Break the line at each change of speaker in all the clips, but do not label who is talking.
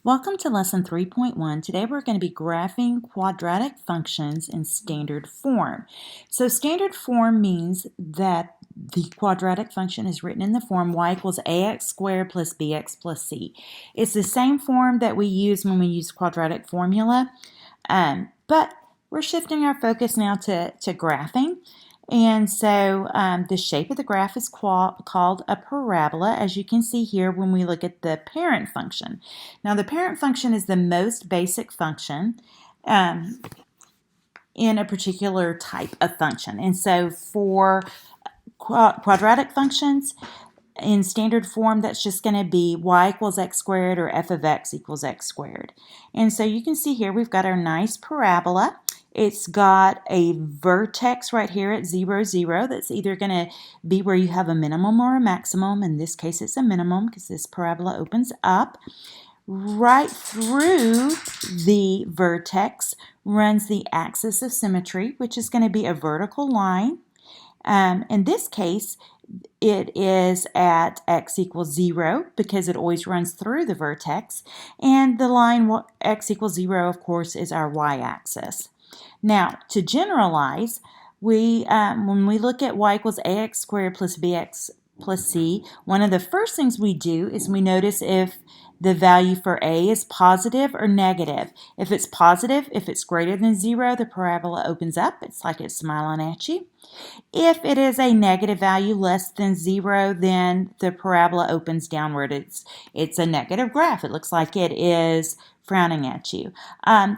Welcome to lesson 3.1. Today we're going to be graphing quadratic functions in standard form. So standard form means that the quadratic function is written in the form y equals ax squared plus bx plus c. It's the same form that we use when we use quadratic formula, but we're shifting our focus now to graphing. And so the shape of the graph is called a parabola, as you can see here when we look at the parent function. Now the parent function is the most basic function in a particular type of function. And so for quadratic functions, in standard form, that's just going to be y equals x squared or f of x equals x squared. And so you can see here we've got our nice parabola. It's got a vertex right here at 0, 0. That's either going to be where you have a minimum or a maximum. In this case, it's a minimum because this parabola opens up. Right through the vertex runs the axis of symmetry, which is going to be a vertical line. In this case, it is at x equals 0 because it always runs through the vertex. And the line x equals 0, of course, is our y-axis. Now, to generalize, when we look at y equals ax squared plus bx plus c, one of the first things we do is we notice if the value for a is positive or negative. If it's positive, if it's greater than 0, the parabola opens up. It's like it's smiling at you. If it is a negative value less than 0, then the parabola opens downward. It's a negative graph. It looks like it is frowning at you. A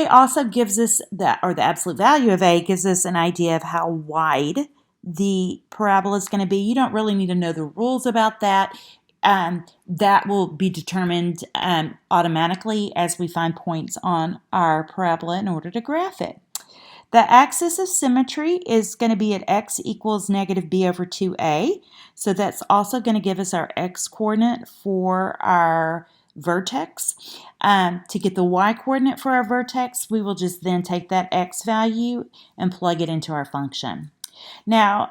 also gives us, the absolute value of A gives us an idea of how wide the parabola is going to be. You don't really need to know the rules about that. That will be determined automatically as we find points on our parabola in order to graph it. The axis of symmetry is going to be at x equals negative b over 2a. So that's also going to give us our x coordinate for our vertex. To get the y coordinate for our vertex, we will just then take that x value and plug it into our function. Now,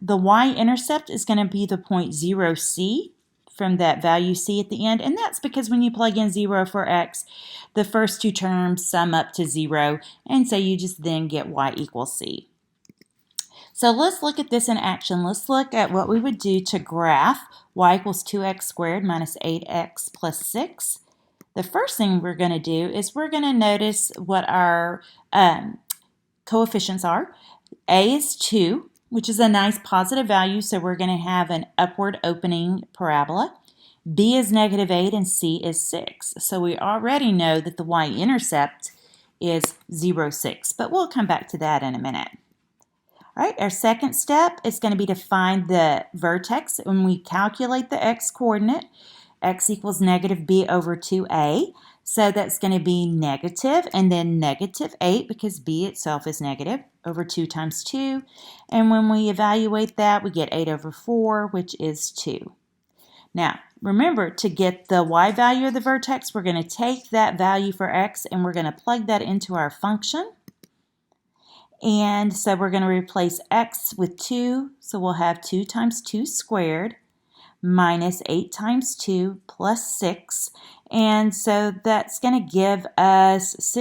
the y-intercept is going to be the point 0c from that value c at the end, and that's because when you plug in 0 for x, the first two terms sum up to 0, and so you just then get y equals c. So let's look at this in action. Let's look at what we would do to graph y equals 2x squared minus 8x plus 6. The first thing we're going to do is we're going to notice what our coefficients are. A is 2, which is a nice positive value, so we're going to have an upward opening parabola. B is negative 8 and C is 6. So we already know that the y-intercept is 0, 6, but we'll come back to that in a minute. All right, our second step is going to be to find the vertex. When we calculate the x-coordinate, x equals negative b over 2a. So that's going to be negative and then negative 8 because b itself is negative over 2 times 2. And when we evaluate that, we get 8 over 4, which is 2. Now, remember, to get the y value of the vertex, we're going to take that value for x and we're going to plug that into our function. And so we're going to replace x with 2. So we'll have 2 times 2 squared minus 8 times 2 plus 6. And so that's going to give us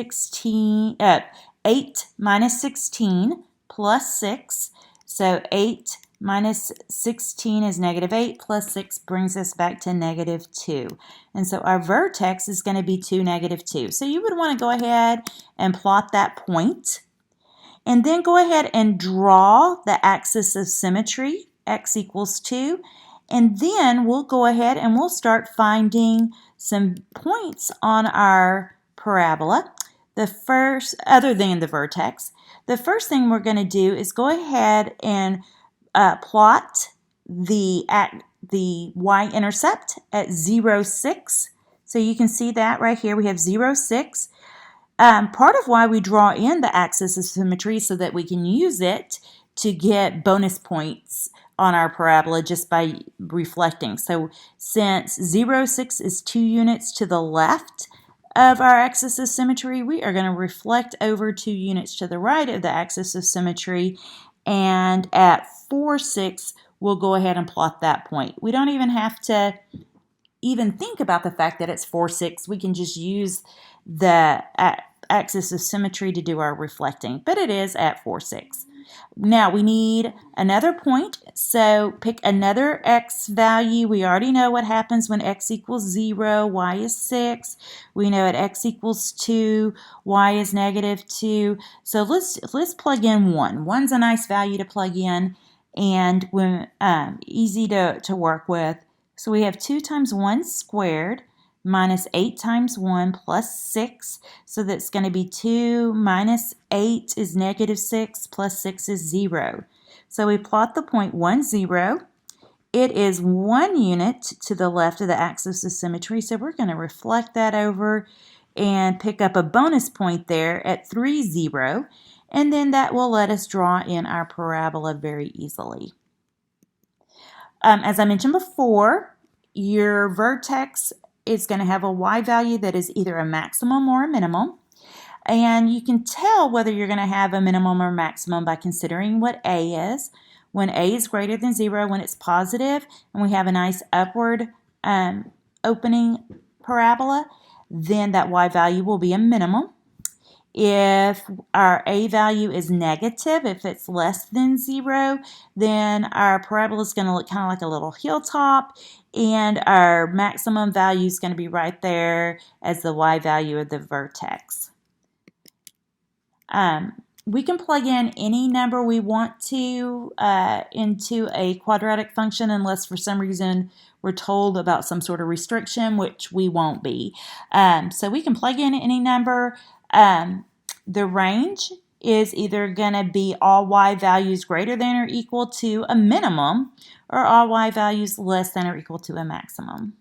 8 minus 16 plus 6. So 8 minus 16 is negative 8 plus 6 brings us back to negative 2. And so our vertex is going to be 2, negative 2. So you would want to go ahead and plot that point. And then go ahead and draw the axis of symmetry, x equals 2. And then we'll go ahead and we'll start finding some points on our parabola. The first, other than the vertex, the first thing we're going to do is go ahead and plot the y-intercept at 0, 6. So you can see that right here. We have 0, 6. Part of why we draw in the axis of symmetry so that we can use it to get bonus points on our parabola just by reflecting. So since 0, 6 is 2 units to the left of our axis of symmetry, we are going to reflect over 2 units to the right of the axis of symmetry. And at 4, 6, we'll go ahead and plot that point. We don't even have to even think about the fact that it's 4, 6, we can just use the axis of symmetry to do our reflecting, but it is at 4, 6. Now we need another point, so pick another x value. We already know what happens when x equals 0, y is 6. We know at x equals 2, y is negative 2. So let's plug in 1. 1's a nice value to plug in, and when easy to work with. So we have 2 times 1 squared minus 8 times 1 plus 6. So that's going to be 2 minus 8 is negative 6 plus 6 is 0. So we plot the point 1, 0. It is 1 unit to the left of the axis of symmetry, so we're going to reflect that over and pick up a bonus point there at 3, 0. And then that will let us draw in our parabola very easily. As I mentioned before, your vertex is going to have a y value that is either a maximum or a minimum. And you can tell whether you're going to have a minimum or maximum by considering what a is. When a is greater than 0, when it's positive, and we have a nice upward opening parabola, then that y value will be a minimum. If our a value is negative, if it's less than 0, then our parabola is going to look kind of like a little hilltop, and our maximum value is going to be right there as the y value of the vertex. We can plug in any number we want to into a quadratic function unless for some reason we're told about some sort of restriction, which we won't be. So we can plug in any number. The range is either going to be all y values greater than or equal to a minimum, or all y values less than or equal to a maximum.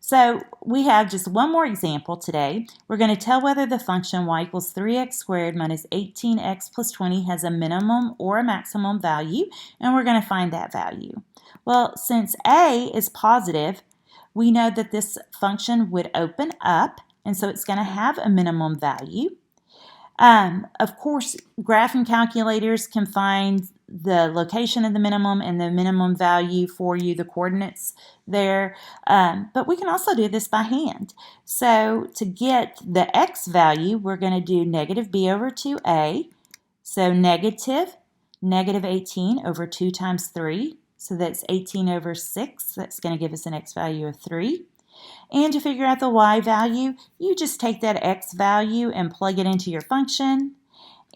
So we have just one more example today. We're going to tell whether the function y equals 3x squared minus 18x plus 20 has a minimum or a maximum value, and we're going to find that value. Well, since a is positive, we know that this function would open up, and so it's going to have a minimum value. Of course, graphing calculators can find the location of the minimum and the minimum value for you, the coordinates there, but we can also do this by hand. So to get the x value, we're going to do negative b over 2a, so negative 18 over 2 times 3, so that's 18 over 6, that's going to give us an x value of 3. And to figure out the y value, you just take that x value and plug it into your function.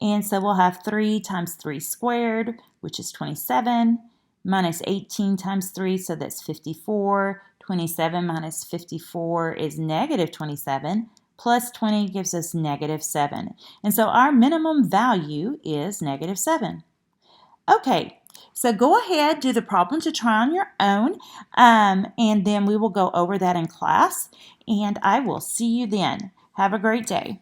And so we'll have 3 times 3 squared, which is 27, minus 18 times 3, so that's 54. 27 minus 54 is negative 27, plus 20 gives us negative 7. And so our minimum value is negative 7. Okay, so go ahead, do the problem to try on your own, and then we will go over that in class, and I will see you then. Have a great day.